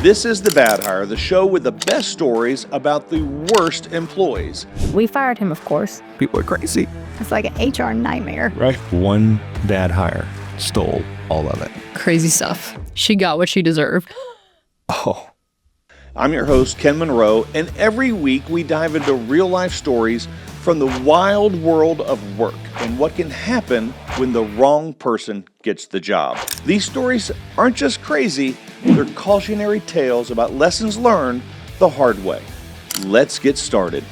This is The Bad Hire, the show with the best stories about the worst employees. We fired him, of course. People are crazy. It's like an HR nightmare. Right. One bad hire stole all of it. Crazy stuff. She got what she deserved. Oh. I'm your host, Ken Monroe, and every week we dive into real-life stories from the wild world of work and what can happen when the wrong person gets the job. These stories aren't just crazy, they're cautionary tales about lessons learned the hard way. Let's get started.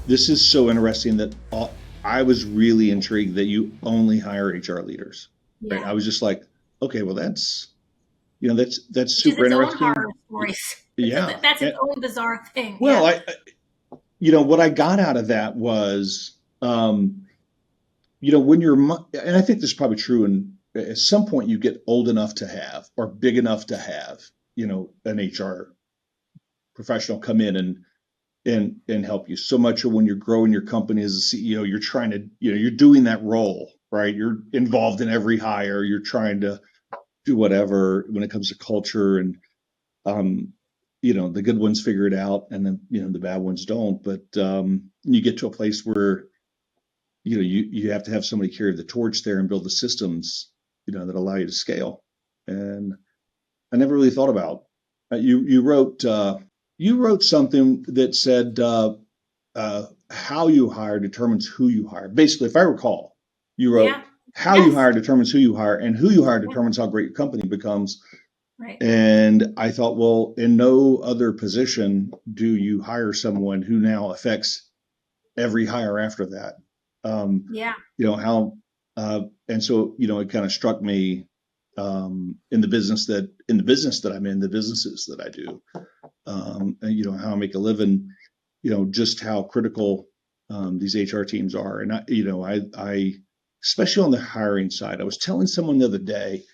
This is so interesting that I was really intrigued that you only hire HR leaders. Yeah. Right? I was just like, okay, well that's super interesting. Own horror stories. Yeah, that's its own bizarre thing. Well, yeah. What I got out of that was, when you're, and I think this is probably true, and at some point you get old enough to have, or big enough to have, an HR professional come in and help you. So much of when you're growing your company as a CEO, you're trying to, you're doing that role, right? You're involved in every hire. You're trying to do whatever when it comes to culture, and the good ones figure it out, and then the bad ones don't. But you get to a place where you have to have somebody carry the torch there and build the systems that allow you to scale. And I never really thought about you wrote something that said how you hire determines who you hire. Basically, if I recall, you wrote how you hire determines who you hire, and who you hire determines how great your company becomes. Right. And I thought, well, in no other position do you hire someone who now affects every hire after that. And so, it kind of struck me in the business that I'm in, the businesses that I do, and, how I make a living, just how critical these HR teams are. And I especially on the hiring side, I was telling someone the other day,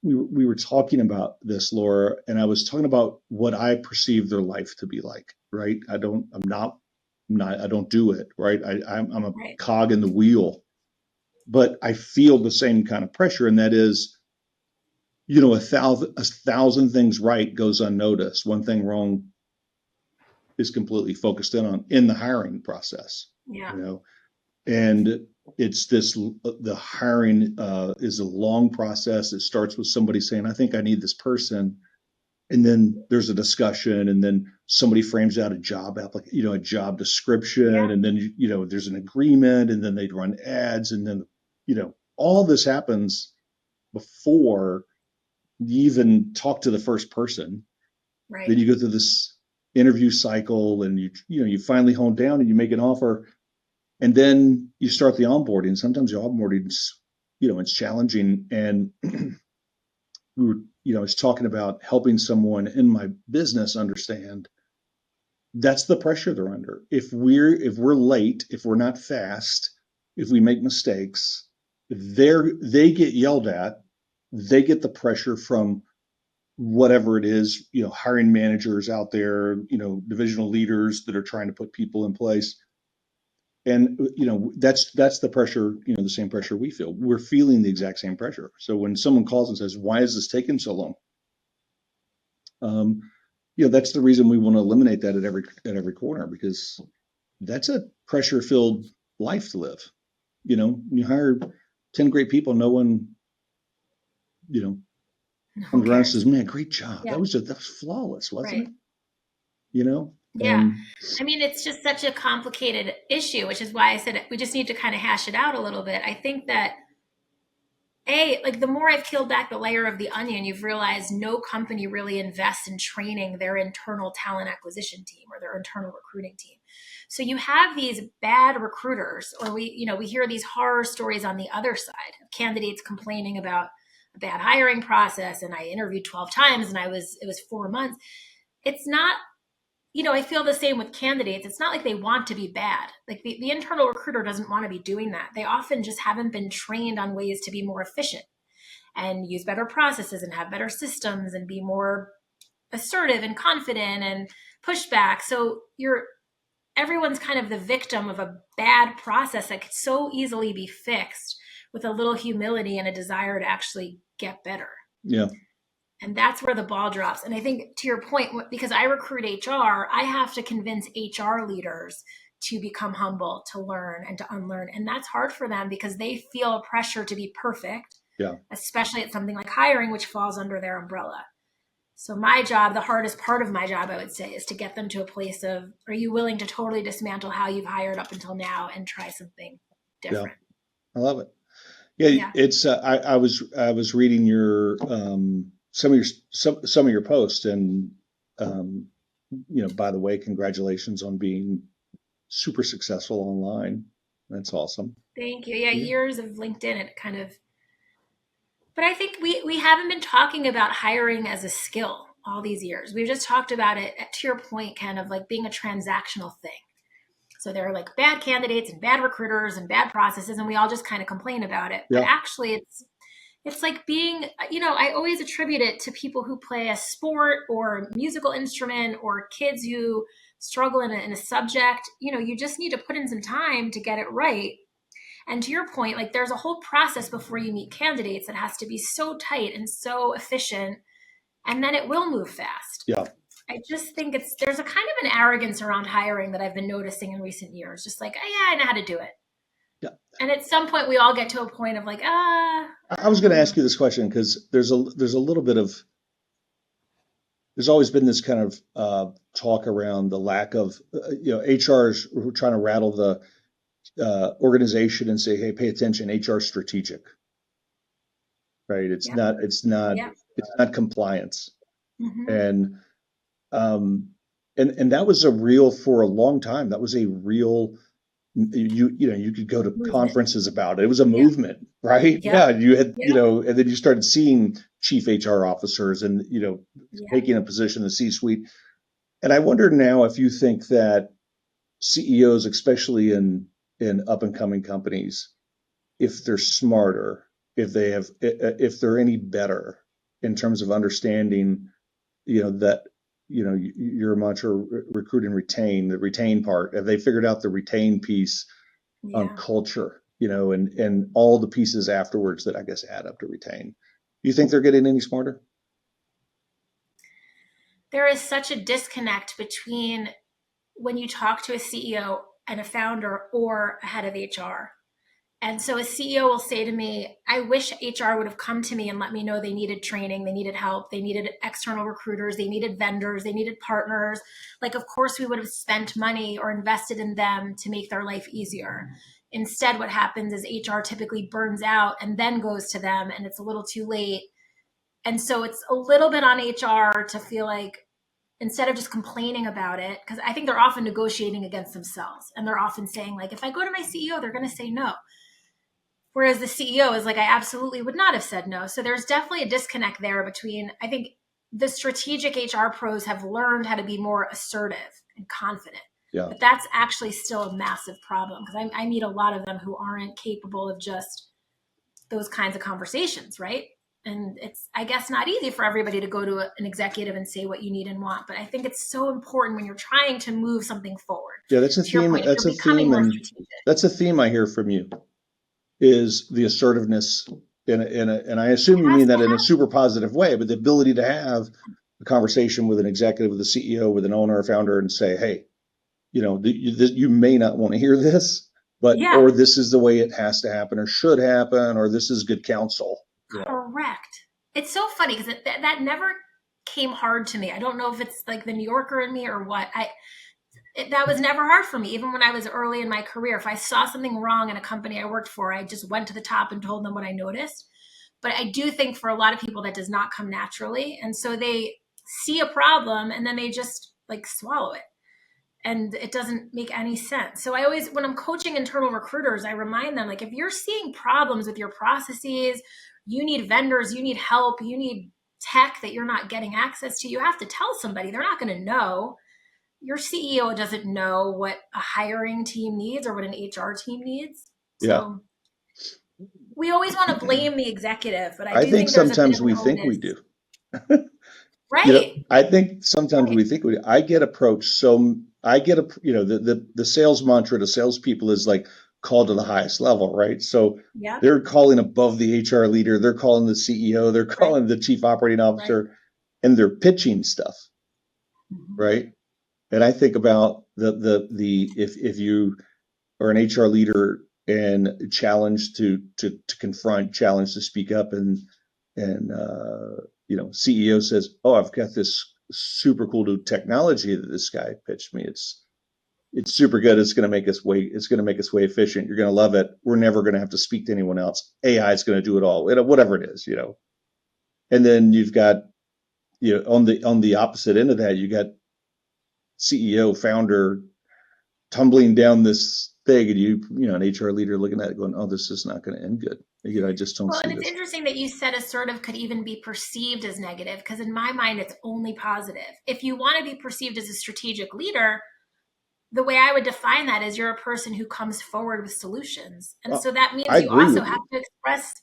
we were talking about this, Laura, and I was talking about what I perceive their life to be like, right? I don't do it, right? I'm a cog in the wheel, but I feel the same kind of pressure. And that is, a thousand things right goes unnoticed. One thing wrong is completely focused in the hiring process. Yeah. And it's the hiring is a long process. It starts with somebody saying, I think I need this person. And then there's a discussion, and then somebody frames out a job a job description. Yeah. And then, there's an agreement, and then they run ads. And then, all this happens before you even talk to the first person. Right. Then you go through this interview cycle, and you finally hone down and you make an offer. And then you start the onboarding. Sometimes the onboarding's, it's challenging. And we were, I was talking about helping someone in my business understand that's the pressure they're under. If we're late, if we're not fast, if we make mistakes, they get yelled at. They get the pressure from whatever it is, hiring managers out there, divisional leaders that are trying to put people in place. And, that's the pressure, the same pressure we feel. We're feeling the exact same pressure. So when someone calls and says, why is this taking so long? That's the reason we want to eliminate that at every corner, because that's a pressure-filled life to live. You hire 10 great people, no one, comes around and says, man, great job. Yeah. That was flawless, wasn't it? Yeah. I mean, it's just such a complicated issue, which is why I said we just need to kind of hash it out a little bit. I think that the more I've peeled back the layer of the onion, you've realized no company really invests in training their internal talent acquisition team or their internal recruiting team. So you have these bad recruiters, or we hear these horror stories on the other side of candidates complaining about a bad hiring process. And I interviewed 12 times and it was 4 months. It's not, I feel the same with candidates. It's not like they want to be bad. Like the internal recruiter doesn't want to be doing that. They often just haven't been trained on ways to be more efficient and use better processes and have better systems and be more assertive and confident and push back. So everyone's kind of the victim of a bad process that could so easily be fixed with a little humility and a desire to actually get better. Yeah. And that's where the ball drops. And I think, to your point, because I recruit HR, I have to convince HR leaders to become humble, to learn and to unlearn. And that's hard for them because they feel a pressure to be perfect, especially at something like hiring, which falls under their umbrella. So my job, the hardest part of my job, I would say, is to get them to a place of, are you willing to totally dismantle how you've hired up until now and try something different? I love it. Yeah. It's I was reading your some of your posts, and by the way, congratulations on being super successful online. That's awesome. Thank you. Yeah, years of LinkedIn, it kind of, but I think we haven't been talking about hiring as a skill all these years. We've just talked about it, to your point, kind of like being a transactional thing. So there are like bad candidates and bad recruiters and bad processes, and we all just kind of complain about it. But actually it's like being, I always attribute it to people who play a sport or musical instrument or kids who struggle in a subject. You just need to put in some time to get it right. And to your point, like there's a whole process before you meet candidates that has to be so tight and so efficient, and then it will move fast. Yeah. I just think there's a kind of an arrogance around hiring that I've been noticing in recent years. Just like, I know how to do it. Yeah. And at some point we all get to a point of like, I was going to ask you this question because there's a little bit of, there's always been this kind of talk around the lack of, HRs who are trying to rattle the organization and say, hey, pay attention, HR strategic, right? It's not compliance. Mm-hmm. And that was a real, for a long time, that was a real, you could go to conferences about it. It was a movement, right? Yeah. You had, and then you started seeing chief HR officers and, taking a position in the C-suite. And I wonder now if you think that CEOs, especially in up and coming companies, if they're smarter, if they're any better in terms of understanding, that, your mantra, recruit and retain, the retain part, have they figured out the retain piece on culture, and all the pieces afterwards that I guess add up to retain? Do you think they're getting any smarter? There is such a disconnect between when you talk to a CEO and a founder or a head of HR. And so a CEO will say to me, I wish HR would have come to me and let me know they needed training, they needed help, they needed external recruiters, they needed vendors, they needed partners. Like, of course, we would have spent money or invested in them to make their life easier. Instead, what happens is HR typically burns out and then goes to them, and it's a little too late. And so it's a little bit on HR to feel like, instead of just complaining about it, because I think they're often negotiating against themselves. And they're often saying, like, if I go to my CEO, they're going to say no. Whereas the CEO is like, I absolutely would not have said no. So there's definitely a disconnect there between, I think the strategic HR pros have learned how to be more assertive and confident. Yeah. But that's actually still a massive problem, because I meet a lot of them who aren't capable of just those kinds of conversations, right? And it's, I guess, not easy for everybody to go to an executive and say what you need and want. But I think it's so important when you're trying to move something forward. Yeah, that's a theme. That's a theme, and that's a theme I hear from you, is the assertiveness. And I assume you mean that in a super positive way, but the ability to have a conversation with an executive, with a CEO, with an owner or founder, and say, hey, you may not want to hear this, but or this is the way it has to happen or should happen, or this is good counsel. Correct. It's so funny because that never came hard to me. I don't know if it's like the New Yorker in me or what. That was never hard for me. Even when I was early in my career, if I saw something wrong in a company I worked for, I just went to the top and told them what I noticed. But I do think for a lot of people that does not come naturally. And so they see a problem and then they just like swallow it. And it doesn't make any sense. So I always, when I'm coaching internal recruiters, I remind them, like, if you're seeing problems with your processes, you need vendors, you need help, you need tech that you're not getting access to, you have to tell somebody. They're not going to know. Your CEO doesn't know what a hiring team needs or what an HR team needs. So we always want to blame the executive, but I do think sometimes we think we do. Right. I think sometimes we think we do. I get approached. So I get the sales mantra to salespeople is like, called to the highest level, right? So they're calling above the HR leader, they're calling the CEO, they're calling the chief operating officer, and they're pitching stuff, right? And I think about if you are an HR leader and challenged to confront, challenged to speak up, and CEO says, "Oh, I've got this super cool new technology that this guy pitched me. It's super good. It's going to make us way efficient. You're going to love it. We're never going to have to speak to anyone else. AI is going to do it all. Whatever it is, And then you've got, on the opposite end of that, you got CEO, founder tumbling down this thing, and an HR leader looking at it going, "Oh, this is not going to end good." I just don't see and it's this. interesting that you said assertive could even be perceived as negative, because in my mind, it's only positive. If you want to be perceived as a strategic leader, the way I would define that is you're a person who comes forward with solutions. And so that means you also have to express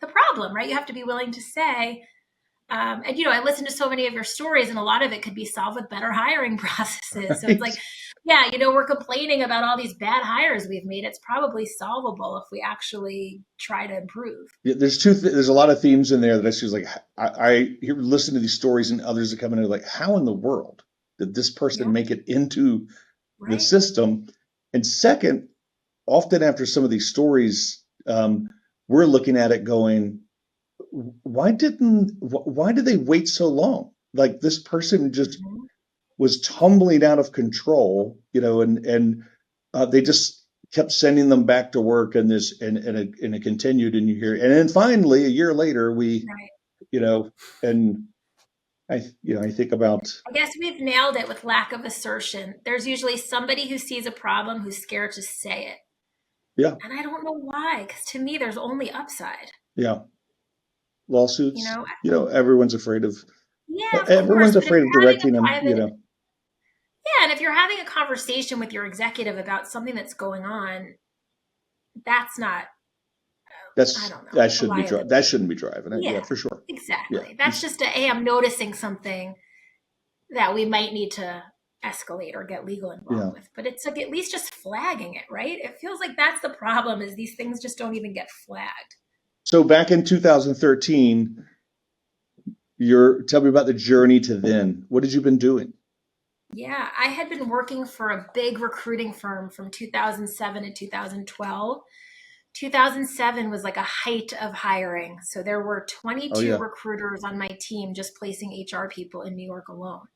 the problem, right? You have to be willing to say, and I listen to so many of your stories, and a lot of it could be solved with better hiring processes. Right. So it's like, we're complaining about all these bad hires we've made. It's probably solvable if we actually try to improve. Yeah, there's a lot of themes in there that I see. Like, I listen to these stories, and others that come in and like, how in the world did this person make it into the system? And second, often after some of these stories, we're looking at it going, why did they wait so long? Like, this person just was tumbling out of control, and they just kept sending them back to work, and it continued, and you hear, and then finally a year later and I think about, I guess we've nailed it with lack of assertion. There's usually somebody who sees a problem who's scared to say it. Yeah. And I don't know why, because to me, there's only upside. Yeah. Lawsuits, everyone's afraid of, everyone's afraid of directing them, Yeah, and if you're having a conversation with your executive about something that's going on, that's not, I don't know. That shouldn't be driving it. Yeah, for sure. Exactly. Yeah. That's just hey, I'm noticing something that we might need to escalate or get legal involved with. But it's like at least just flagging it, right? It feels like that's the problem, is these things just don't even get flagged. So back in 2013, tell me about the journey to then. What had you been doing? Yeah, I had been working for a big recruiting firm from 2007 to 2012. 2007 was like a height of hiring. So there were 22 recruiters on my team just placing HR people in New York alone.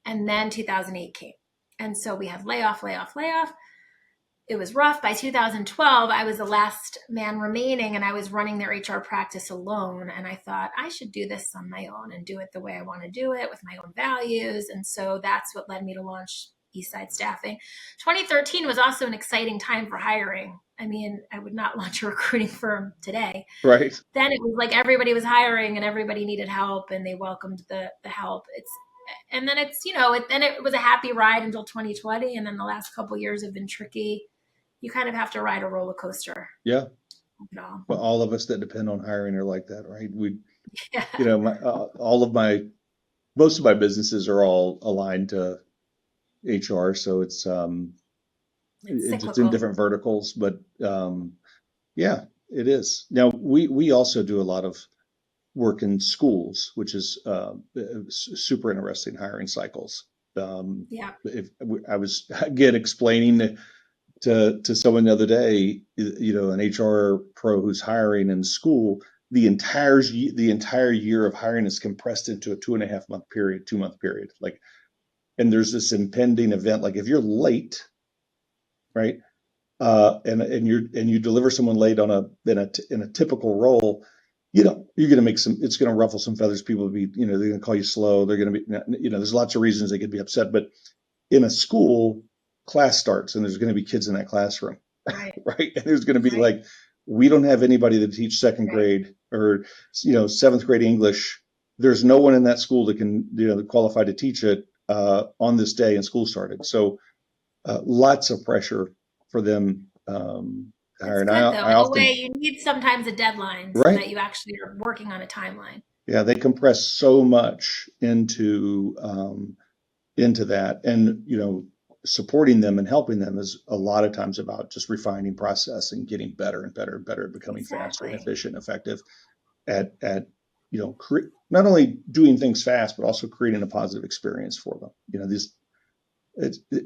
And then 2008 came. And so we had layoff. It was rough. By 2012, I was the last man remaining, and I was running their HR practice alone. And I thought I should do this on my own and do it the way I want to do it with my own values. And so that's what led me to launch Eastside Staffing. 2013 was also an exciting time for hiring. I mean, I would not launch a recruiting firm today. Right. Then it was like everybody was hiring and everybody needed help, and they welcomed the help. And then then it was a happy ride until 2020. And then the last couple of years have been tricky. You kind of have to ride a roller coaster. Yeah. Well, all of us that depend on hiring are like that, right? Most of my businesses are all aligned to HR. So it's in different verticals, but it is. Now we also do a lot of work in schools, which is super interesting hiring cycles. If I was again explaining to someone the other day, an HR pro who's hiring in school, the entire year of hiring is compressed into a 2.5-month period, 2-month period. Like, and there's this impending event. Like, if you're late, right, and you deliver someone late in a typical role, you're going to it's going to ruffle some feathers. People will be, they're going to call you slow. They're going to be, there's lots of reasons they could be upset. But in a school, class starts, and there's going to be kids in that classroom, right? And there's going to be like, we don't have anybody to teach second grade or, 7th grade English. There's no one in that school that can, qualified to teach it on this day, and school started. So lots of pressure for them. You need sometimes a deadline so that you actually are working on a timeline. Yeah, they compress so much into that, and supporting them and helping them is a lot of times about just refining process and getting better and better and better, becoming faster and efficient, effective at not only doing things fast, but also creating a positive experience for them.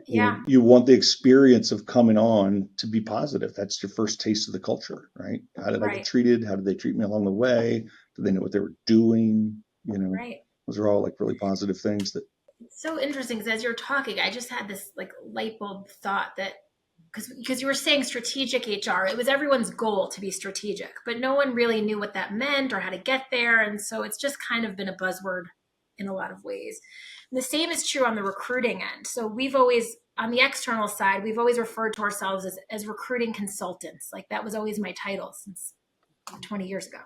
You want the experience of coming on to be positive. That's your first taste of the culture, right? How did I get treated? How did they treat me along the way? Do they know what they were doing? Those are all like really positive things that. It's so interesting because as you're talking, I just had this like light bulb thought that because you were saying strategic HR, it was everyone's goal to be strategic, but no one really knew what that meant or how to get there. And so it's just kind of been a buzzword in a lot of ways. And the same is true on the recruiting end. So we've always, on the external side, we've always referred to ourselves as recruiting consultants. Like that was always my title since 20 years ago.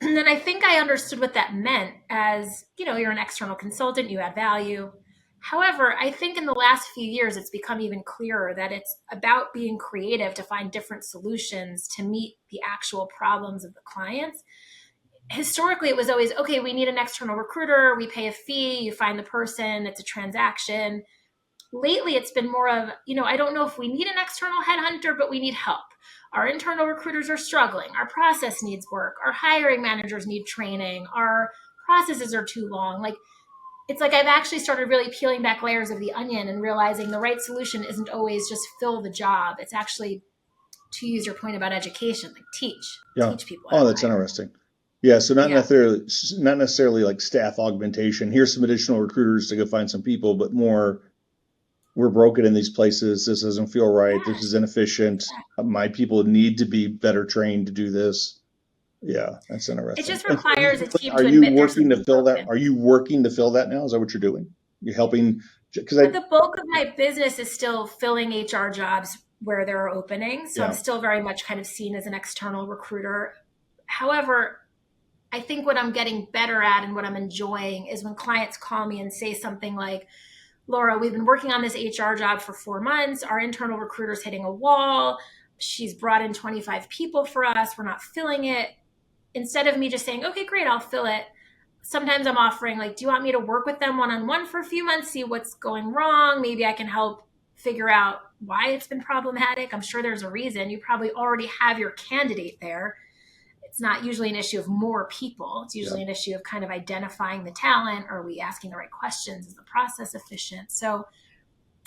And then I think I understood what that meant as, you're an external consultant, you add value. However, I think in the last few years, it's become even clearer that it's about being creative to find different solutions to meet the actual problems of the clients. Historically, it was always, okay, we need an external recruiter, we pay a fee, you find the person, it's a transaction. Lately, it's been more of, I don't know if we need an external headhunter, but we need help. Our internal recruiters are struggling. Our process needs work. Our hiring managers need training. Our processes are too long. It's like I've actually started really peeling back layers of the onion and realizing the right solution isn't always just fill the job. It's actually, to use your point about education, like teach people. Oh, that's interesting. Yeah. So not necessarily like staff augmentation. Here's some additional recruiters to go find some people, but more, we're broken in these places. This doesn't feel right. Yes. This is inefficient. My people need to be better trained to do this. Yeah, that's interesting. It just requires a team to admit working to fill that? Are you working to fill that now? Is that what you're doing? You're helping? But the bulk of my business is still filling HR jobs where there are openings. So I'm still very much kind of seen as an external recruiter. However, I think what I'm getting better at and what I'm enjoying is when clients call me and say something like, Laura, we've been working on this HR job for 4 months. Our internal recruiter's hitting a wall. She's brought in 25 people for us. We're not filling it. Instead of me just saying, okay, great, I'll fill it. Sometimes I'm offering do you want me to work with them one-on-one for a few months, see what's going wrong? Maybe I can help figure out why it's been problematic. I'm sure there's a reason. You probably already have your candidate there. It's not usually an issue of more people. It's usually an issue of kind of identifying the talent. Are we asking the right questions? Is the process efficient? So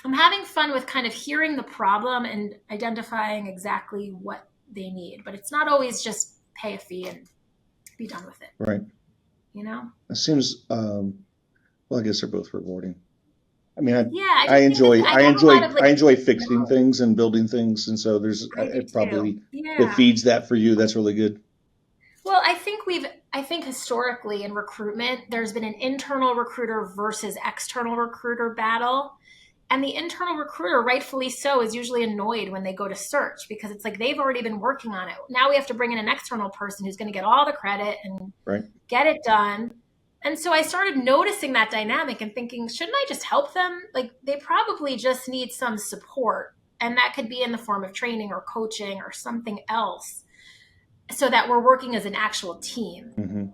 I'm having fun with kind of hearing the problem and identifying exactly what they need. But it's not always just pay a fee and be done with it. Right. It seems, I guess they're both rewarding. I mean, I enjoy fixing things and building things. And so it feeds that for you. That's really good. Well, I think historically in recruitment, there's been an internal recruiter versus external recruiter battle. And the internal recruiter, rightfully so, is usually annoyed when they go to search because it's like they've already been working on it. Now we have to bring in an external person who's going to get all the credit and get it done. And so I started noticing that dynamic and thinking, shouldn't I just help them? They probably just need some support. And that could be in the form of training or coaching or something else, so that we're working as an actual team. Mm-hmm.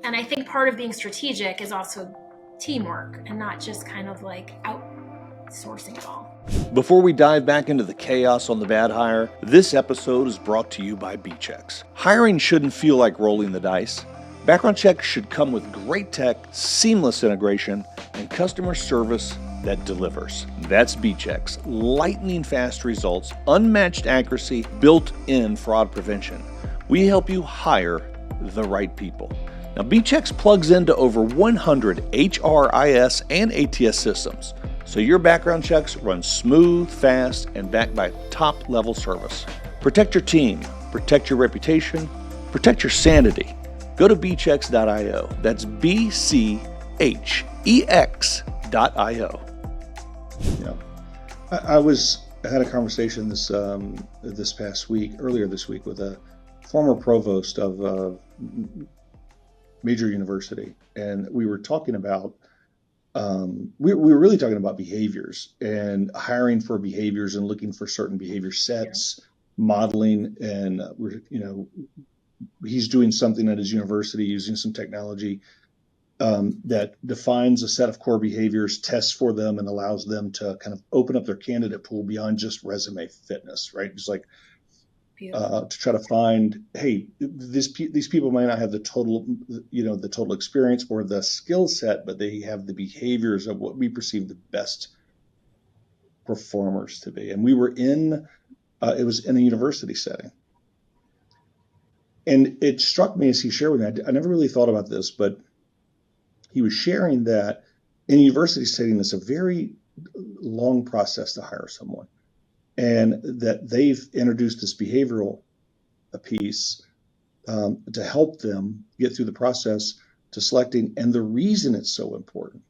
And I think part of being strategic is also teamwork and not just kind of outsourcing it all. Before we dive back into the chaos on the bad hire, this episode is brought to you by Bchex. Hiring shouldn't feel like rolling the dice. Background checks should come with great tech, seamless integration, and customer service that delivers. That's Bchex. Lightning fast results, unmatched accuracy, built-in fraud prevention. We help you hire the right people. Now, Bchex plugs into over 100 HRIS and ATS systems, so your background checks run smooth, fast, and backed by top-level service. Protect your team, protect your reputation, protect your sanity. Go to bchex.io. That's BCHEX.io. Yeah, I had a conversation earlier this week with a former provost of a major university, and we were talking about we were really talking about behaviors and hiring for behaviors and looking for certain behavior sets, modeling, and he's doing something at his university using some technology that defines a set of core behaviors, tests for them, and allows them to kind of open up their candidate pool beyond just resume fitness, right? Just like to try to find, hey, these people might not have the total experience or the skill set, but they have the behaviors of what we perceive the best performers to be. And we were it was in a university setting. And it struck me as he shared with me, I never really thought about this, but he was sharing that in a university setting, it's a very long process to hire someone, and that they've introduced this behavioral piece to help them get through the process to selecting. And the reason it's so important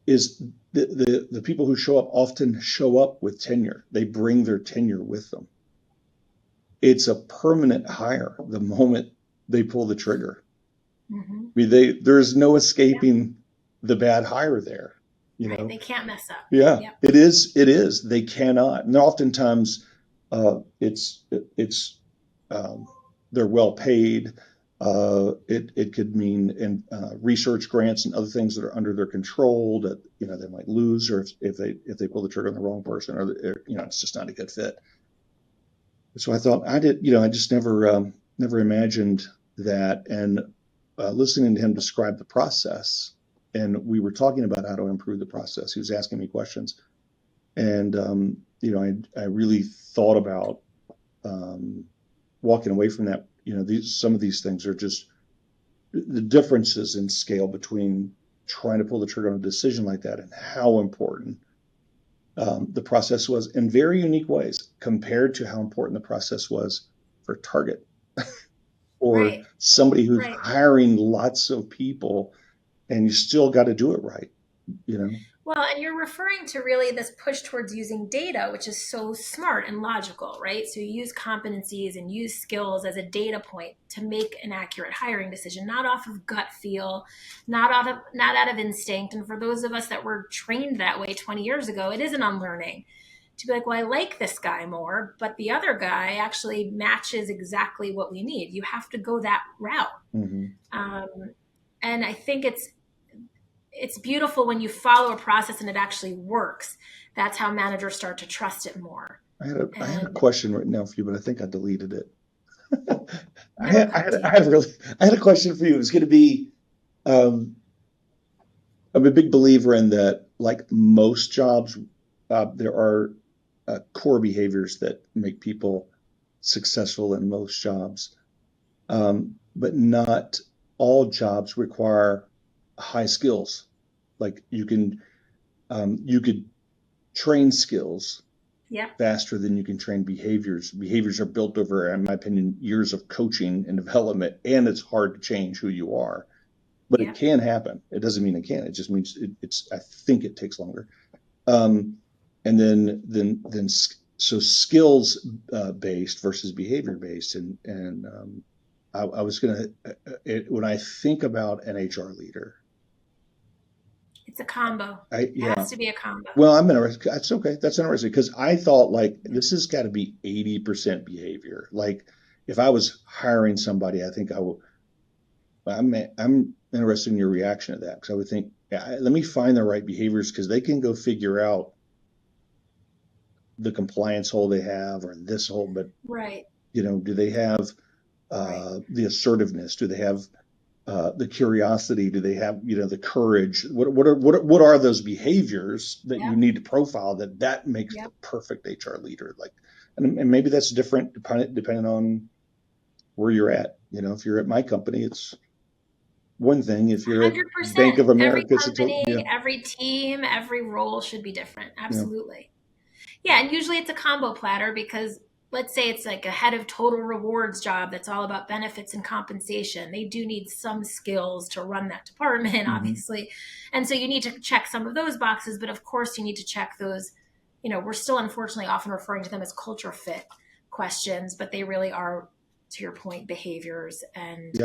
is the people who show up often show up with tenure. They bring their tenure with them. It's a permanent hire the moment they pull the trigger. Mm-hmm. I mean, there's no escaping the bad hire there. Right. They can't mess up. Yeah, yep. It is. They cannot. And oftentimes it's they're well paid. It could mean research grants and other things that are under their control that they might lose, or if they pull the trigger on the wrong person, or it's just not a good fit. So I thought I just never imagined that. And listening to him describe the process, and we were talking about how to improve the process. He was asking me questions, and I really thought about walking away from that. Some of these things are just the differences in scale between trying to pull the trigger on a decision like that and how important the process was in very unique ways compared to how important the process was for Target or somebody who's hiring lots of people, and you still got to do it right, Well, and you're referring to really this push towards using data, which is so smart and logical, right? So you use competencies and use skills as a data point to make an accurate hiring decision, not off of gut feel, not out of instinct. And for those of us that were trained that way 20 years ago, it is an unlearning to be like, well, I like this guy more, but the other guy actually matches exactly what we need. You have to go that route. Mm-hmm. And I think it's beautiful when you follow a process and it actually works. That's how managers start to trust it more. I had a question right now for you, but I think I deleted it. I had a question for you. It was going to be, I'm a big believer in that, like most jobs, there are core behaviors that make people successful in most jobs. But not all jobs require high skills. Like you could train skills faster than you can train behaviors. Behaviors are built over, in my opinion, years of coaching and development, and it's hard to change who you are. But it can happen. It doesn't mean it can't. It just means I think it takes longer. And then so skills based versus behavior based, and I was gonna when I think about an HR leader, it's a combo. It has to be a combo. Well, I'm interested. That's okay. That's interesting because I thought like this has got to be 80% behavior. Like if I was hiring somebody, I think I would. I'm interested in your reaction to that because I would think, let me find the right behaviors because they can go figure out the compliance hole they have or this hole, but do they have the assertiveness? Do they have the curiosity? Do they have the courage? What are those behaviors that you need to profile that makes the perfect HR leader? Like, and maybe that's different depending on where you're at. If you're at my company, it's one thing. If you're 100%. At Bank of America, every company, every team, every role should be different. Absolutely. Yeah, and usually it's a combo platter because let's say it's like a head of total rewards job that's all about benefits and compensation. They do need some skills to run that department, obviously. And so you need to check some of those boxes, but of course you need to check those, we're still unfortunately often referring to them as culture fit questions, but they really are, to your point, behaviors and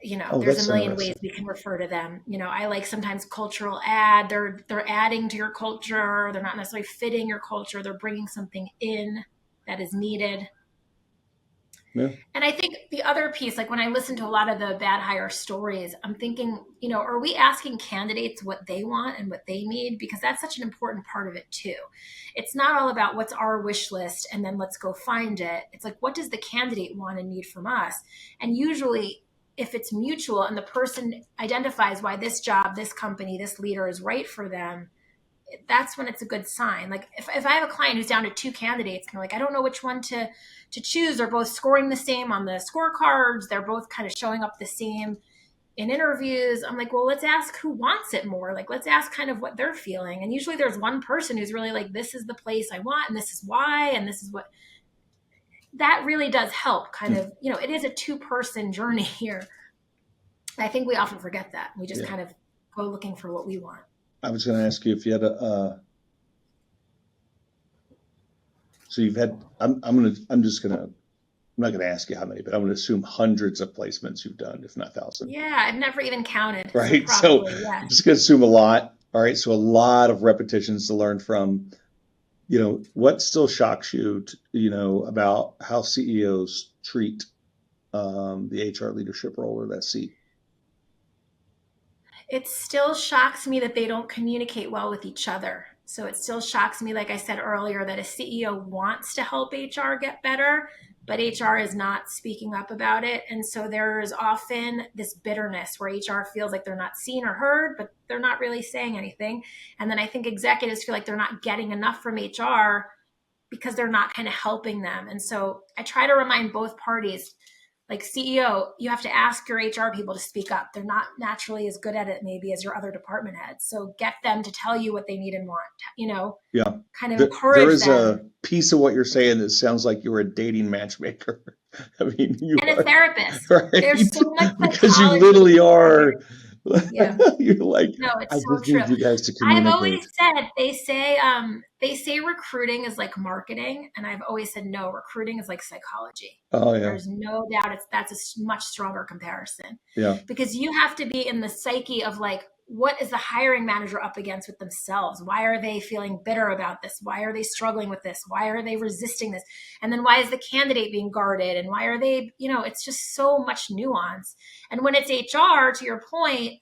there's a million ways we can refer to them. I like sometimes cultural add. They're adding to your culture. They're not necessarily fitting your culture. They're bringing something in that is needed. Yeah. And I think the other piece, like when I listen to a lot of the bad hire stories, I'm thinking, are we asking candidates what they want and what they need? Because that's such an important part of it too. It's not all about what's our wish list and then let's go find it. It's like, what does the candidate want and need from us? And usually, if it's mutual and the person identifies why this job, this company, this leader is right for them, that's when it's a good sign. Like if I have a client who's down to 2 candidates and they're like, I don't know which one to choose. They're both scoring the same on the scorecards. They're both kind of showing up the same in interviews. I'm like, well, let's ask who wants it more. Like, let's ask kind of what they're feeling. And usually there's one person who's really like, this is the place I want, and this is why, and this is what. That really does help kind of, it is a 2-person journey here. I think we often forget that. We just kind of go looking for what we want. I was going to ask you if you had so you've had, I'm not going to ask you how many, but I'm going to assume hundreds of placements you've done, if not thousands. Yeah, I've never even counted. Right. So I'm just going to assume a lot. All right. So a lot of repetitions to learn from. What still shocks you, about how CEOs treat the HR leadership role or that seat? It still shocks me that they don't communicate well with each other. So it still shocks me, like I said earlier, that a CEO wants to help HR get better, but HR is not speaking up about it. And so there is often this bitterness where HR feels like they're not seen or heard, but they're not really saying anything. And then I think executives feel like they're not getting enough from HR because they're not kind of helping them. And so I try to remind both parties, like CEO, you have to ask your HR people to speak up. They're not naturally as good at it maybe as your other department heads. So get them to tell you what they need and want, kind of encourage them. There is a piece of what you're saying that sounds like you're a dating matchmaker. I mean, and a therapist. Right? There's so much because you literally are. Yeah. You're like, no, it's I so just true. need you guys to communicate. I've always said they say recruiting is like marketing, and I've always said no, recruiting is like psychology. Oh yeah. There's no doubt that's a much stronger comparison. Yeah. Because you have to be in the psyche of like, what is the hiring manager up against with themselves? Why are they feeling bitter about this? Why are they struggling with this? Why are they resisting this? And then why is the candidate being guarded? And why are they, it's just so much nuance. And when it's HR, to your point,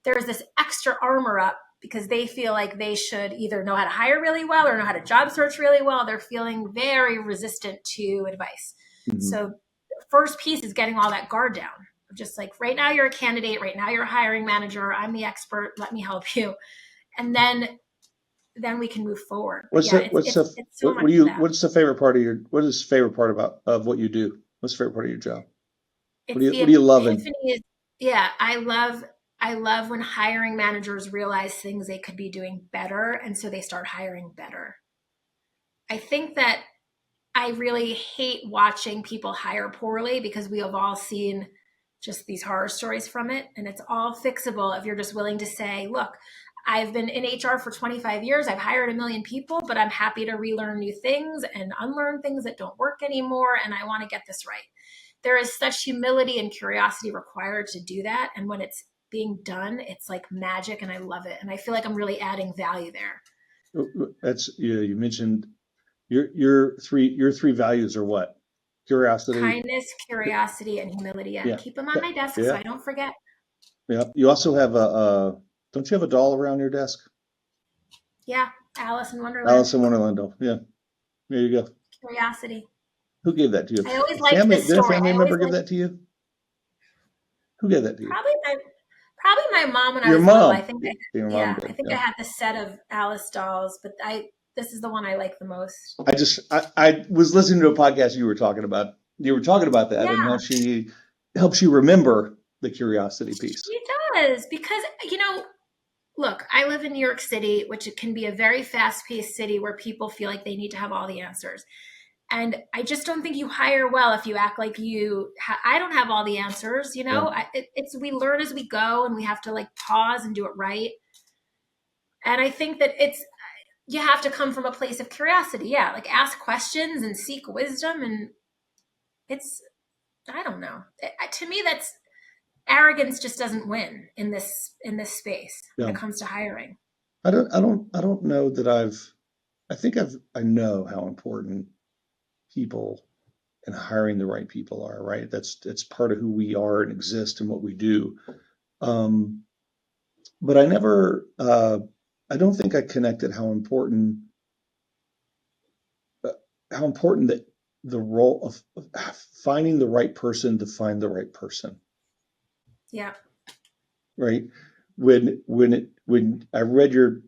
there's this extra armor up because they feel like they should either know how to hire really well or know how to job search really well. They're feeling very resistant to advice. Mm-hmm. So the first piece is getting all that guard down. Just like, right now you're a candidate, right now you're a hiring manager, I'm the expert, let me help you. And then we can move forward. What's the favorite part of what you do? What's the favorite part of your job? What do you love? I love when hiring managers realize things they could be doing better, and so they start hiring better. I think that I really hate watching people hire poorly because we have all seen just these horror stories from it, and it's all fixable if you're just willing to say, look, I've been in HR for 25 years. I've hired 1 million people, but I'm happy to relearn new things and unlearn things that don't work anymore, and I want to get this right. There is such humility and curiosity required to do that, and when it's being done, it's like magic, and I love it, and I feel like I'm really adding value there. That's you mentioned your three values are what? Curiosity, kindness, curiosity, and humility. Yeah. Keep them on my desk so I don't forget. Yeah. You also have don't you have a doll around your desk? Yeah, Alice in Wonderland. Doll. Yeah. There you go. Curiosity. Who gave that to you? I always liked this story. Did a family member give that to you? Who gave that to you? Probably my mom when I was little. I think I had the set of Alice dolls, but this is the one I like the most. I was listening to a podcast you were talking about that and how she helps you remember the curiosity piece. She does, because look, I live in New York City, which it can be a very fast-paced city where people feel like they need to have all the answers. And I just don't think you hire well if you act like I don't have all the answers, we learn as we go, and we have to like pause and do it right. And I think that you have to come from a place of curiosity. Yeah. Like ask questions and seek wisdom. And I don't know. To me, that's arrogance just doesn't win in this space when it comes to hiring. I don't know that I know how important people and hiring the right people are, right? It's part of who we are and exist and what we do. But I never, I don't think I connected how important that the role of finding the right person to find the right person. Yeah. Right. When I read your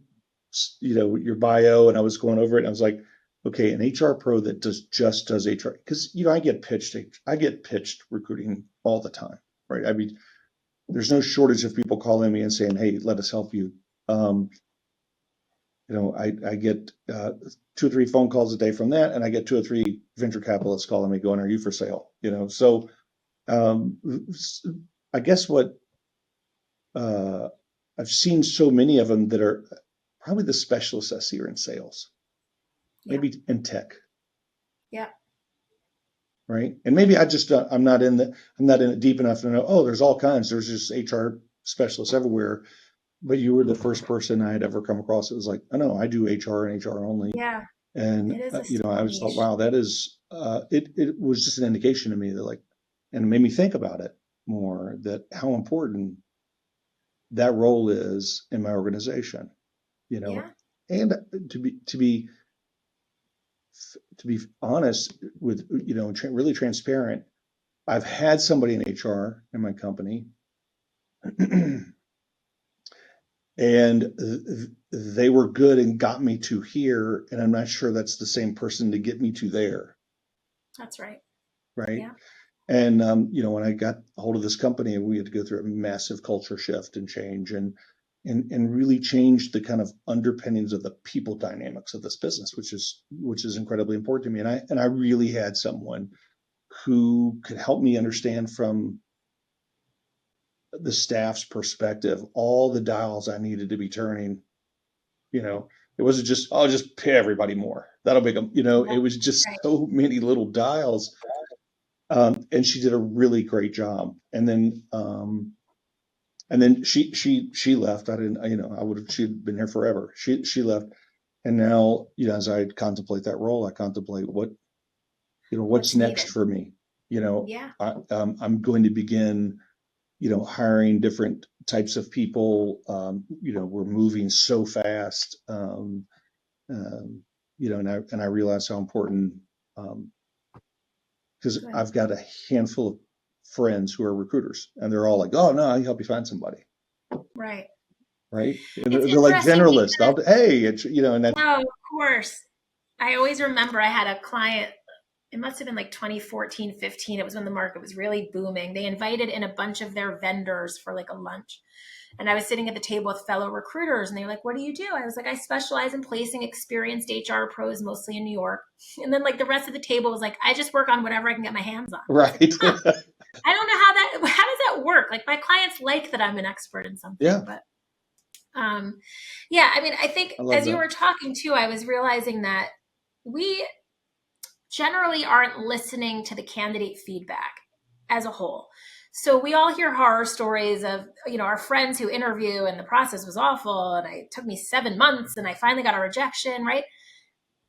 bio and I was going over it, and I was like, okay, an HR pro that just does HR, because I get pitched recruiting all the time, right? I mean, there's no shortage of people calling me and saying, hey, let us help you. I get 2 or 3 phone calls a day from that, and I get 2 or 3 venture capitalists calling me going, are you for sale? So I guess what I've seen so many of them that are probably the specialists I see are in sales, maybe in tech. Yeah. Right. And maybe I'm not in it deep enough to know, oh, there's all kinds. There's just HR specialists everywhere. But you were the first person I had ever come across. It was like, oh no, I do HR and HR only. Yeah. And It is I just thought, wow, that is it was just an indication to me that and it made me think about it more, that how important that role is in my organization, Yeah. and to be honest with, really transparent. I've had somebody in HR in my company and they were good and got me to here, and I'm not sure that's the same person to get me to there. That's right. Right. Yeah. And, when I got a hold of this company, we had to go through a massive culture shift and change and really change the kind of underpinnings of the people dynamics of this business, which is incredibly important to me. And I really had someone who could help me understand from the staff's perspective all the dials I needed to be turning. It wasn't just, I'll just pay everybody more. That'll make them, it was just so many little dials. And she did a really great job. And then she left. I didn't, she'd been here forever. She left. And now, as I contemplate that role, I contemplate what's next needed for me. Yeah. I'm going to begin, hiring different types of people. We're moving so fast. And I realize how important, because I've got a handful of friends who are recruiters, and they're all like, "Oh no, I can help you find somebody." Right. Right? And It's they're like generalists. because, and that's no, of course. I always remember I had a client. It must have been like 2014, 15. It was when the market was really booming. They invited in a bunch of their vendors for like a lunch. And I was sitting at the table with fellow recruiters, and they were like, what do you do? I was like, I specialize in placing experienced HR pros, mostly in New York. And then like the rest of the table was like, I just work on whatever I can get my hands on. right. Like, I don't know how does that work? Like my clients like that I'm an expert in something, Yeah. But yeah, I mean, I think as you were talking too, I was realizing that we generally aren't listening to the candidate feedback as a whole. So we all hear horror stories of, our friends who interview and the process was awful and it took me 7 months and I finally got a rejection, right?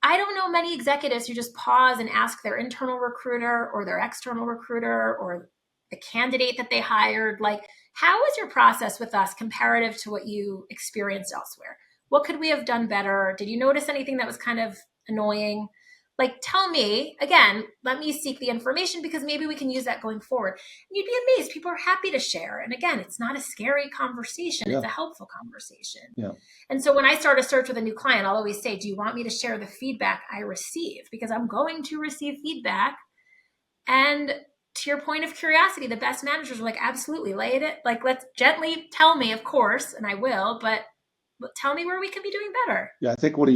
I don't know many executives who just pause and ask their internal recruiter or their external recruiter or the candidate that they hired, like, how was your process with us comparative to what you experienced elsewhere? What could we have done better? Did you notice anything that was kind of annoying? Like, tell me, again, let me seek the information because maybe we can use that going forward. And you'd be amazed. People are happy to share. And again, it's not a scary conversation. Yeah. It's a helpful conversation. Yeah. And so when I start a search with a new client, I'll always say, do you want me to share the feedback I receive? Because I'm going to receive feedback. And to your point of curiosity, the best managers are like, absolutely, lay it. Like, let's gently tell me, of course, and I will, but tell me where we can be doing better. Yeah, I think one of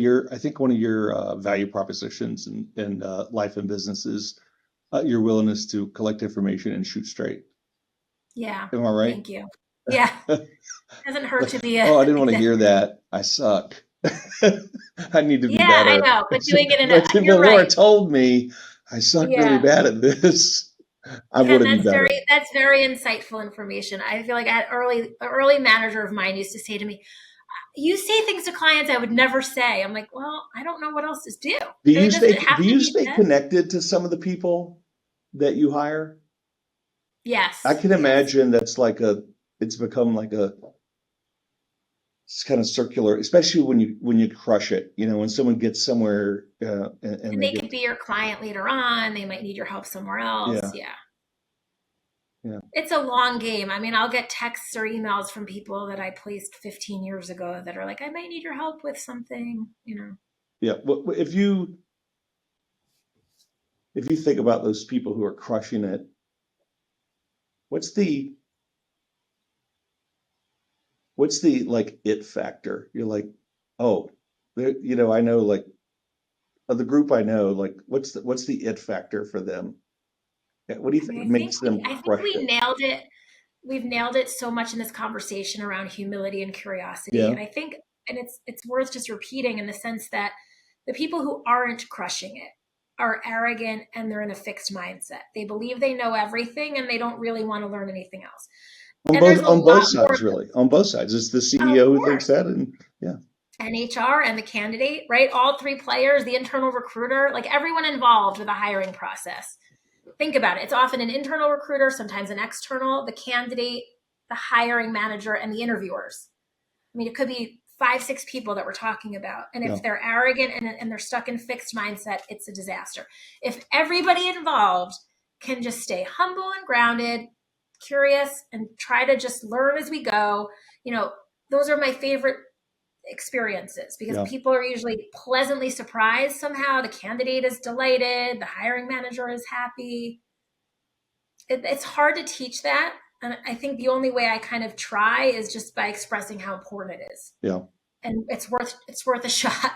your value propositions in life and business is your willingness to collect information and shoot straight. Yeah. Am I right? Thank you. Yeah. Doesn't hurt to be I didn't want to hear that. I suck. I need to be better. Yeah, I know, but doing it in but you're Laura right. told me I suck really bad at this. I want to be better. That's very insightful information. I feel like an early manager of mine used to say to me, you say things to clients I would never say. I'm like, well, I don't know what else to do. Do you stay connected to some of the people that you hire? Yes. I can imagine that's it's become it's kind of circular, especially when you crush it, when someone gets somewhere, and they could be your client later on. They might need your help somewhere else. Yeah. It's a long game. I mean, I'll get texts or emails from people that I placed 15 years ago that are like, I might need your help with something, Yeah. If you think about those people who are crushing it, what's the it factor? You're like, oh, I know, of the group I know, what's the it factor for them? What do you think makes them I think crush we it? nailed it. We've nailed it so much in this conversation around humility and curiosity. Yeah. And I think, and it's worth just repeating in the sense that the people who aren't crushing it are arrogant and they're in a fixed mindset. They believe they know everything and they don't really want to learn anything else. On both sides, really. On both sides. It's the CEO who thinks that, and HR and the candidate, right? All three players, the internal recruiter, like everyone involved with a hiring process. Think about it. It's often an internal recruiter, sometimes an external, the candidate, the hiring manager, and the interviewers. I mean, it could be 5-6 people that we're talking about. And if they're arrogant and they're stuck in fixed mindset, it's a disaster. If everybody involved can just stay humble and grounded, curious, and try to just learn as we go, those are my favorite experiences because people are usually pleasantly surprised somehow. The candidate is delighted. The hiring manager is happy. It's hard to teach that. And I think the only way I kind of try is just by expressing how important it is. Yeah. And it's worth a shot,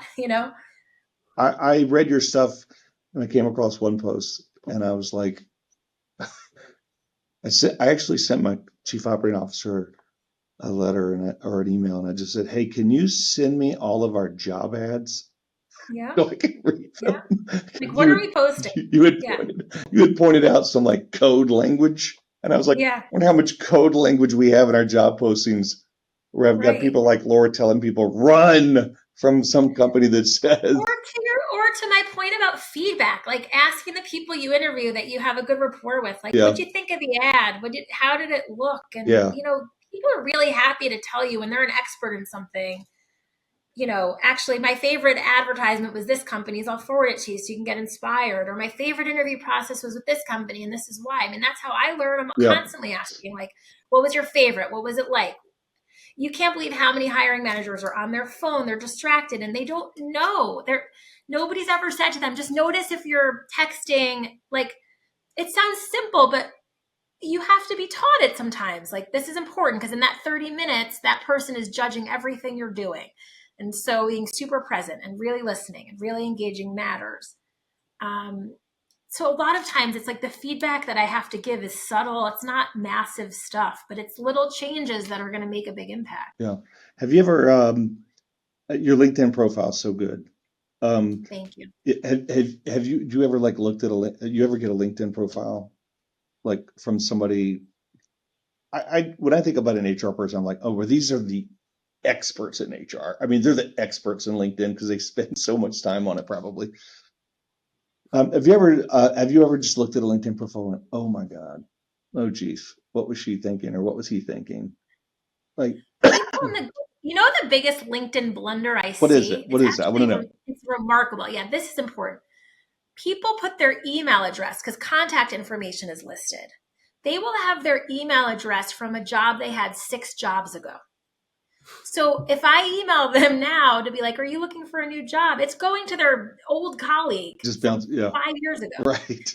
I read your stuff and I came across one post and I was like, I actually sent my chief operating officer a letter or an email, and I just said, "Hey, can you send me all of our job ads so I can read them?" Like, what are we posting? You had pointed out some code language, and I was like, I wonder how much code language we have in our job postings, where I've got people like Laura telling people run from some company that says, or to my point about feedback, like asking the people you interview that you have a good rapport with, like, what'd you think of the ad? How did it look? And people are really happy to tell you when they're an expert in something. Actually, my favorite advertisement was this company's. I'll forward it to you so you can get inspired. Or my favorite interview process was with this company, and this is why. I mean, that's how I learn. I'm constantly asking, what was your favorite? What was it like? You can't believe how many hiring managers are on their phone. They're distracted and they don't know. Nobody's ever said to them, just notice if you're texting. It sounds simple, but you have to be taught it sometimes. This is important because in that 30 minutes, that person is judging everything you're doing. And so being super present and really listening and really engaging matters. So a lot of times it's the feedback that I have to give is subtle. It's not massive stuff, but it's little changes that are going to make a big impact. Yeah. Have you ever, your LinkedIn profile is so good. Thank you. Do you ever looked at you ever get a LinkedIn profile from somebody? When I think about an HR person, I'm like, oh, well, these are the experts in HR. I mean, they're the experts in LinkedIn because they spend so much time on it probably. Have you ever just looked at a LinkedIn profile and went, oh my God, oh geez, what was she thinking or what was he thinking? The biggest LinkedIn blunder I see. What is it? What is that? I want to know. It's remarkable. Yeah, this is important. People put their email address because contact information is listed. They will have their email address from a job they had 6 jobs ago. So if I email them now to be like, are you looking for a new job? It's going to their old colleague just 5 years ago. Right.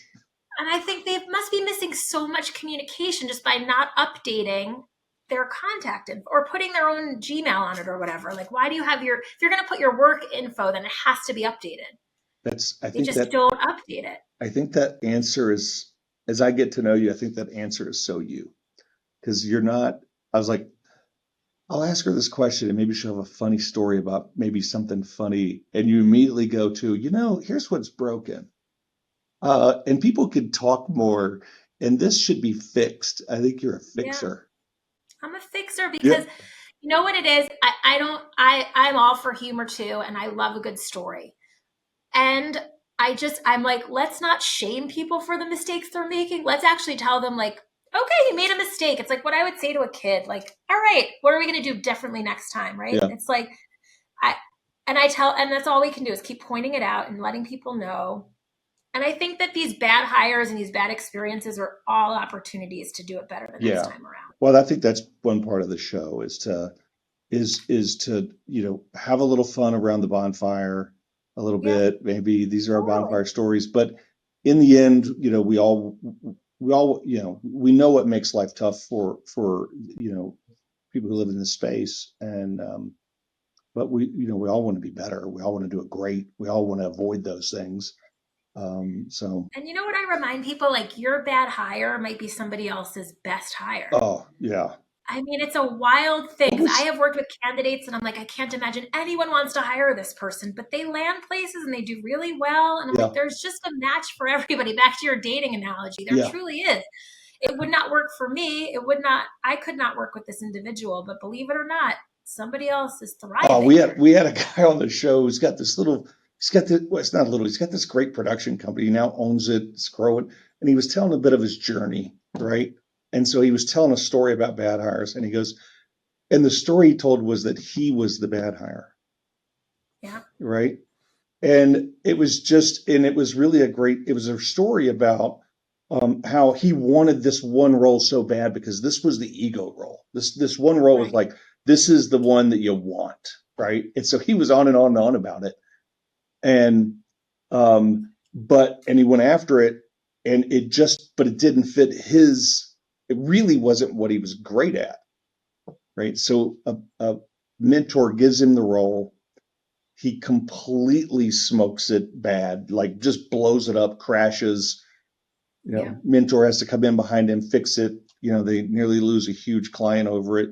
And I think they must be missing so much communication just by not updating their contact info or putting their own Gmail on it or whatever. Why do you have if you're going to put your work info, then it has to be updated. They just don't update it. I think that answer is, as I get to know you, I think that answer is so you. Because you're not, I was like, I'll ask her this question and maybe she'll have a funny story about maybe something funny. And you immediately go to, here's what's broken. And people could talk more and this should be fixed. I think you're a fixer. Yeah. I'm a fixer because you know what it is? I'm all for humor too. And I love a good story. And I'm like, let's not shame people for the mistakes they're making. Let's actually tell them like, okay, you made a mistake. It's like what I would say to a kid, like, all right, what are we going to do differently next time? Right. Yeah. It's like, and that's all we can do is keep pointing it out and letting people know. And I think that these bad hires and these bad experiences are all opportunities to do it better the next time around. Well, I think that's one part of the show is to, have a little fun around the bonfire a little bit. Maybe these are our bonfire stories, but in the end, we all, we know what makes life tough for people who live in this space. And, but we all want to be better. We all want to do it great. We all want to avoid those things. And you know what I remind people, like your bad hire might be somebody else's best hire. Oh yeah. I mean, it's a wild thing. I have worked with candidates and I'm like, I can't imagine anyone wants to hire this person, but they land places and they do really well. And I'm like, there's just a match for everybody. Back to your dating analogy. There truly is. It would not work for me. I could not work with this individual, but believe it or not, somebody else is thriving. Oh, we had a guy on the show who's got this it's not little, he's got this great production company. He now owns it, it's growing. And he was telling a bit of his journey, right? And so he was telling a story about bad hires, and he goes, and the story he told was that he was the bad hire. Yeah. Right. And it was really it was a story about how he wanted this one role so bad because this was the ego role. This one role was like, this is the one that you want. Right. And so he was on and on and on about it. And, and he went after it, and but it didn't fit it really wasn't what he was great at. Right. So a mentor gives him the role. He completely smokes it bad, like just blows it up, crashes. Mentor has to come in behind him, fix it. They nearly lose a huge client over it.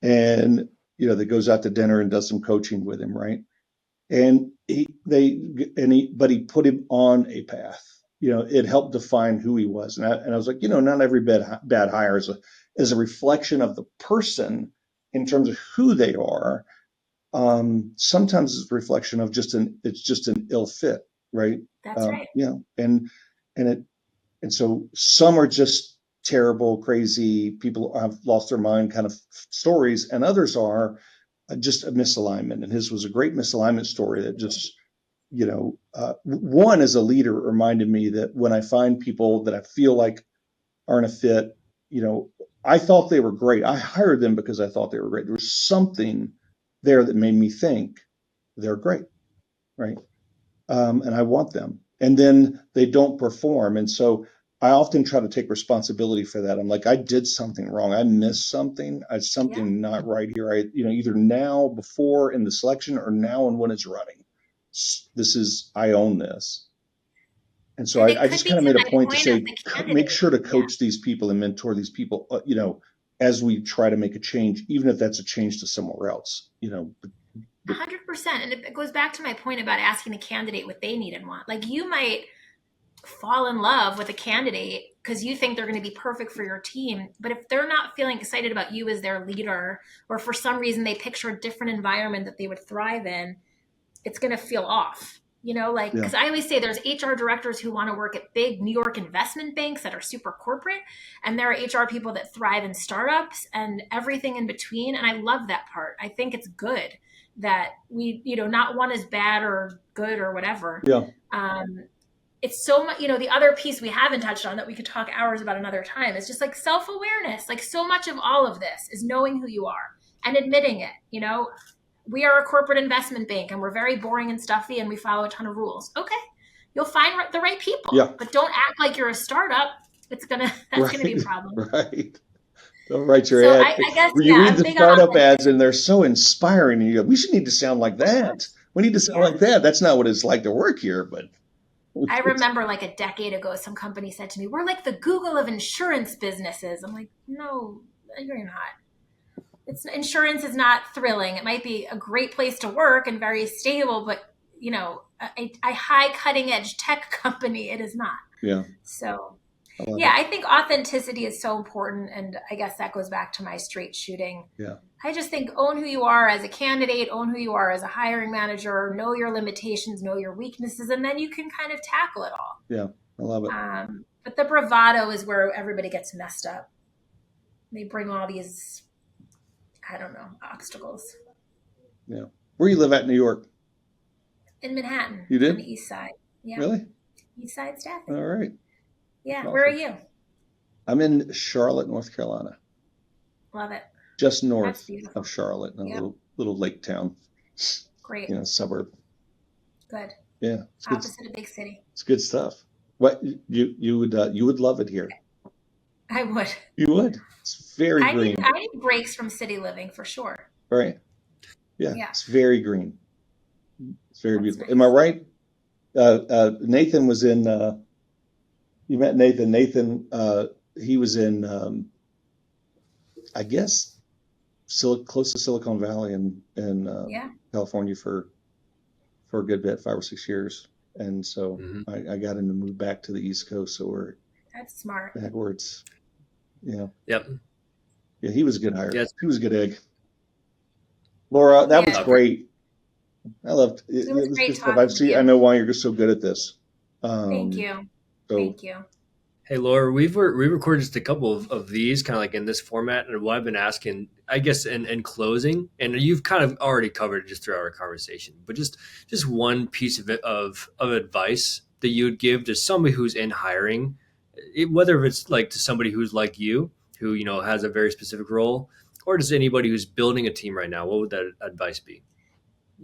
And, that goes out to dinner and does some coaching with him. Right. And but he put him on a path. It helped define who he was. And I was like, not every bad hire is a reflection of the person in terms of who they are. Sometimes it's a reflection of just an ill fit, right? That's right. And so some are just terrible, crazy, people have lost their mind kind of stories, and others are just a misalignment. And his was a great misalignment story that just, one as a leader reminded me that when I find people that I feel like aren't a fit, I thought they were great. I hired them because I thought they were great. There was something there that made me think they're great, right? And I want them. And then they don't perform. And so I often try to take responsibility for that. I'm like, I did something wrong. I missed something. I something not right here. Either now, before in the selection, or now and when it's running. I own this. And so I just kind of made a point to say, make sure to coach these people and mentor these people, as we try to make a change, even if that's a change to somewhere else, 100%. And it goes back to my point about asking the candidate what they need and want. Like, you might fall in love with a candidate because you think they're going to be perfect for your team. But if they're not feeling excited about you as their leader, or for some reason they picture a different environment that they would thrive in, it's going to feel off. Because I always say there's HR directors who want to work at big New York investment banks that are super corporate. And there are HR people that thrive in startups and everything in between. And I love that part. I think it's good that we, not one is bad or good or whatever. Yeah. It's so much, the other piece we haven't touched on that we could talk hours about another time is just like self-awareness. Like, so much of all of this is knowing who you are and admitting it. We are a corporate investment bank and we're very boring and stuffy and we follow a ton of rules. Okay. You'll find the right people, but don't act like you're a startup. That's going to be a problem. Right. Don't write your ad. I guess, you read the startup ads and they're so inspiring. And you go, we should need to sound like that. We need to sound like that. That's not what it's like to work here, but. I remember like a decade ago, some company said to me, we're like the Google of insurance businesses. I'm like, no, you're not. Insurance is not thrilling. It might be a great place to work and very stable, but a high cutting edge tech company, it is not. Yeah. So I think authenticity is so important. And I guess that goes back to my straight shooting I just think own who you are as a candidate, own who you are as a hiring manager, know your limitations, know your weaknesses, and then you can kind of tackle it all. Yeah, I love it. But the bravado is where everybody gets messed up. They bring all these, I don't know, obstacles. Yeah. Where you live at in New York? In Manhattan. You did? On the east side. Yeah. Really? East side staffing. All right. Yeah. Awesome. Where are you? I'm in Charlotte, North Carolina. Love it. Just north of Charlotte, in a little lake town. Great. Suburb. Good. Yeah. Opposite a big city. It's good stuff. What you would love it here. I would. You would. It's very green. I need breaks from city living for sure. Right. Yeah. It's very green. It's very beautiful. Nice. Am I right? Nathan was in. You met Nathan. Nathan. He was in. I guess. Close to Silicon Valley in California for a good bit, 5 or 6 years, and so I got him to move back to the East Coast. So that's smart. Backwards, Yep. Yeah, he was a good hire. Yes. He was a good egg. Laura, that was great. I loved it. It was great talking. I know why you're so good at this. Thank you. Thank you. Hey, Laura, we recorded just a couple of these kind of like in this format. And what I've been asking, I guess, in closing, and you've kind of already covered it just throughout our conversation, but just one piece of advice that you would give to somebody who's in hiring, whether it's like to somebody who's like you, who, has a very specific role, or just anybody who's building a team right now, what would that advice be?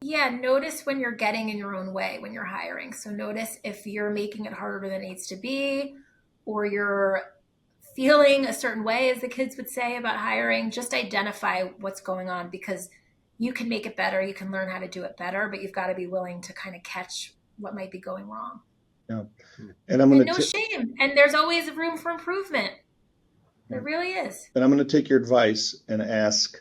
Yeah, notice when you're getting in your own way when you're hiring. So notice if you're making it harder than it needs to be, or you're feeling a certain way, as the kids would say about hiring. Just identify what's going on, because you can make it better. You can learn how to do it better, but you've got to be willing to kind of catch what might be going wrong. Yeah. And no shame. And there's always room for improvement. There really is. And I'm going to take your advice and ask,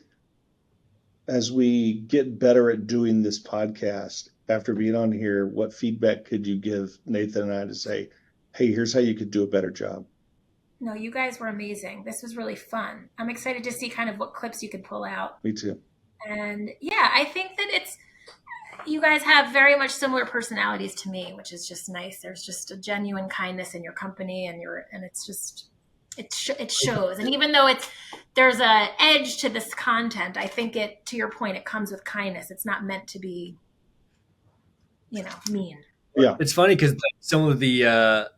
as we get better at doing this podcast, after being on here, what feedback could you give Nathan and I to say, hey, here's how you could do a better job? No, you guys were amazing. This was really fun. I'm excited to see kind of what clips you could pull out. Me too. And yeah, I think that you guys have very much similar personalities to me, which is just nice. There's just a genuine kindness in your company, and it's just, it shows. And even though there's a edge to this content, I think to your point, it comes with kindness. It's not meant to be, mean. Yeah. It's funny because some of the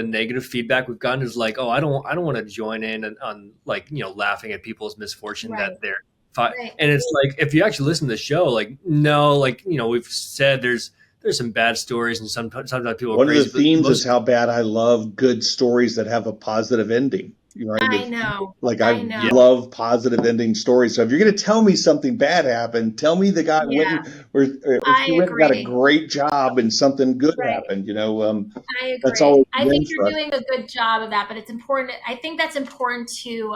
negative feedback we've gotten is like, oh, I don't want to join in on like, laughing at people's misfortune that they're fine. Right. And it's like, if you actually listen to the show, like, no, like, we've said there's some bad stories, and sometimes people One of the themes is how bad I love good stories that have a positive ending. Right? I know. Like I love positive ending stories. So if you're going to tell me something bad happened, tell me the guy went and got a great job and something good happened. I agree. That's all. I think you're doing a good job of that, but it's important. I think that's important to.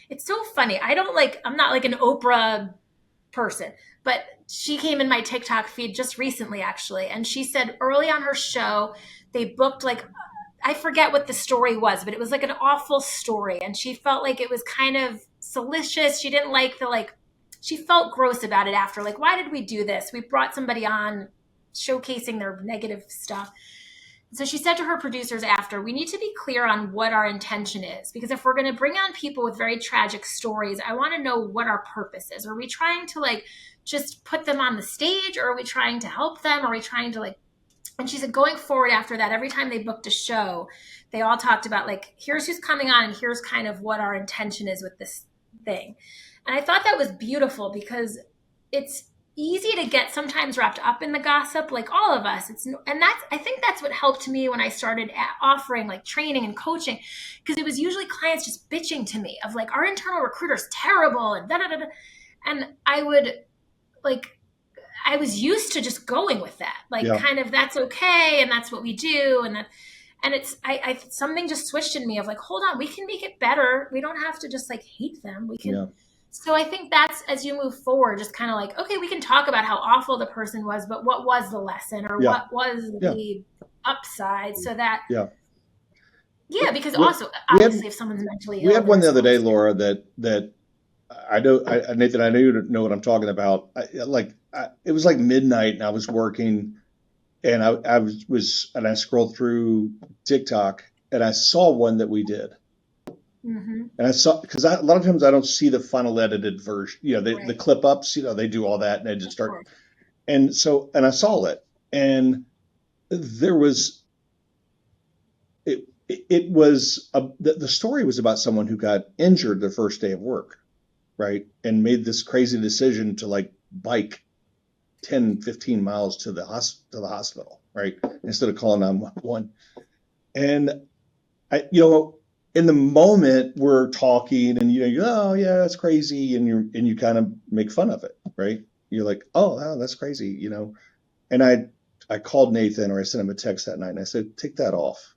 It's so funny. I'm not like an Oprah person, but she came in my TikTok feed just recently, actually, and she said early on her show they booked I forget what the story was, but it was like an awful story. And she felt like it was kind of salacious. She didn't like she felt gross about it after. Like, why did we do this? We brought somebody on showcasing their negative stuff. So she said to her producers after, we need to be clear on what our intention is. Because if we're going to bring on people with very tragic stories, I want to know what our purpose is. Are we trying to just put them on the stage, or are we trying to help them? Are we trying to And she said, going forward after that, every time they booked a show, they all talked about here's who's coming on, and here's kind of what our intention is with this thing. And I thought that was beautiful, because it's easy to get sometimes wrapped up in the gossip, like all of us. I think that's what helped me when I started offering training and coaching, because it was usually clients just bitching to me of our internal recruiter's terrible and da da da da. And I was used to just going with that, kind of, that's okay. And that's what we do. And something just switched in me of hold on, we can make it better. We don't have to just hate them. We can. Yeah. So I think that's, as you move forward, just kind of okay, we can talk about how awful the person was, but what was the lesson, or what was the upside, so that, because also, obviously, if someone's mentally ill. We had one the other day, Laura, that Nathan, I know you know what I'm talking about. It was like midnight and I was working and I scrolled through TikTok and I saw one that we did. Mm-hmm. And I saw, because a lot of times I don't see the final edited version, the clip ups, they do all that and they just start. And I saw it and there was, it was, the story was about someone who got injured their first day of work, right? And made this crazy decision to like bike 10, 15 miles to the hospital, right? Instead of calling 911. And in the moment we're talking and oh yeah, that's crazy. And you kind of make fun of it, right? You're like, oh, wow, that's crazy, And I called Nathan, or I sent him a text that night and I said, take that off.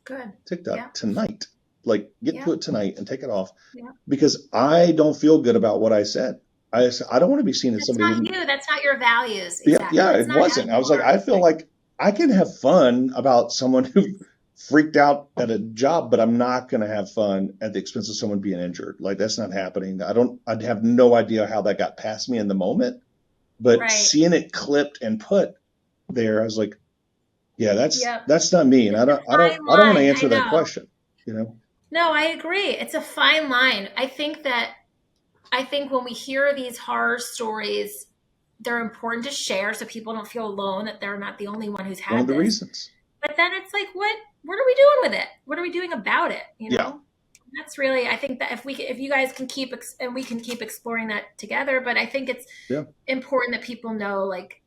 Good. Take that tonight. Like get to it tonight and take it off. Yeah. Because I don't feel good about what I said. I don't want to be seen as somebody who. That's not your values. Exactly. Yeah, it wasn't. I was like, I feel like I can have fun about someone who freaked out at a job, but I'm not going to have fun at the expense of someone being injured. Like that's not happening. I'd have no idea how that got past me in the moment, but seeing it clipped and put there, I was like, yeah, that's not me. And I don't want to answer that question, No, I agree. It's a fine line. I think when we hear these horror stories, they're important to share so people don't feel alone, that they're not the only one who's had one of the this. reasons. But then it's like, what are we doing with it? What are we doing about it? Yeah. That's really, I think that if you guys can and we can keep exploring that together, but I think it's important that people know, like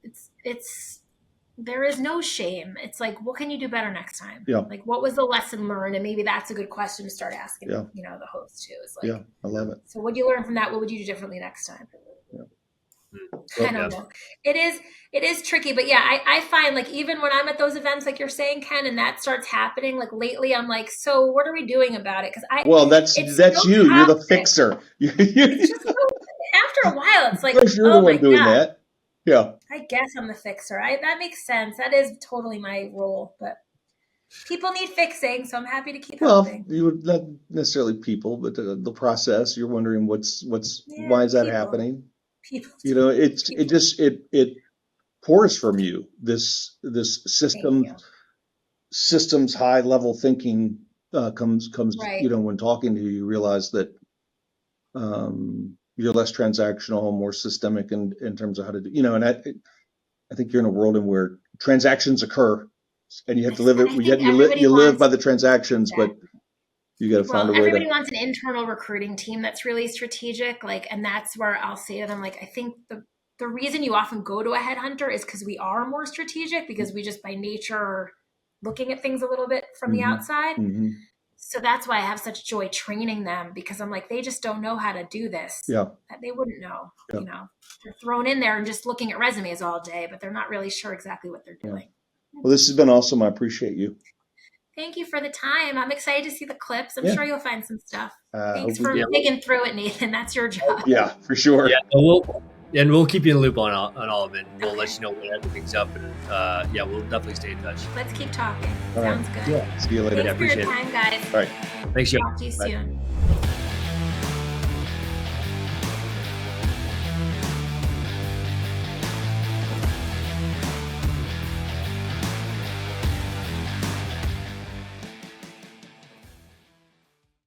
there is no shame. It's like, what can you do better next time? Yeah. Like, what was the lesson learned? And maybe that's a good question to start asking, the host too. Is like, I love it. So what did you learn from that? What would you do differently next time? I don't know. It is tricky, but I find like even when I'm at those events, like you're saying, Ken, and that starts happening, like lately, I'm like, so what are we doing about it? Because that's you. You're the fixer. It's just after a while, it's like, you're the one doing that. Yeah. I guess I'm the fixer. That makes sense. That is totally my role, but people need fixing, so I'm happy to keep helping. You would not necessarily people, but the process. You're wondering why is that happening? People. It pours from you this systems high level thinking comes when talking to you. You realize that you're less transactional, more systemic in terms of how to do, and I think you're in a world in where transactions occur and you have to live it. You live by the transactions, but you got to find a way everybody wants an internal recruiting team that's really strategic. Like, and that's where I'll say to them, like, I think the reason you often go to a headhunter is because we are more strategic, because we just by nature are looking at things a little bit from the outside. Mm-hmm. So that's why I have such joy training them, because I'm like, they just don't know how to do this. Yeah. They wouldn't know, they're thrown in there and just looking at resumes all day, but they're not really sure exactly what they're doing. Well, this has been awesome. I appreciate you. Thank you for the time. I'm excited to see the clips. I'm sure you'll find some stuff. Thanks for digging through it, Nathan. That's your job. Yeah, for sure. Yeah, we'll keep you in the loop on all of it. And we'll let you know when everything's up. And we'll definitely stay in touch. Let's keep talking. All Sounds right. good. Yeah. See you later. Thanks for your time, guys. All right. Thanks, Joe. Talk to you soon.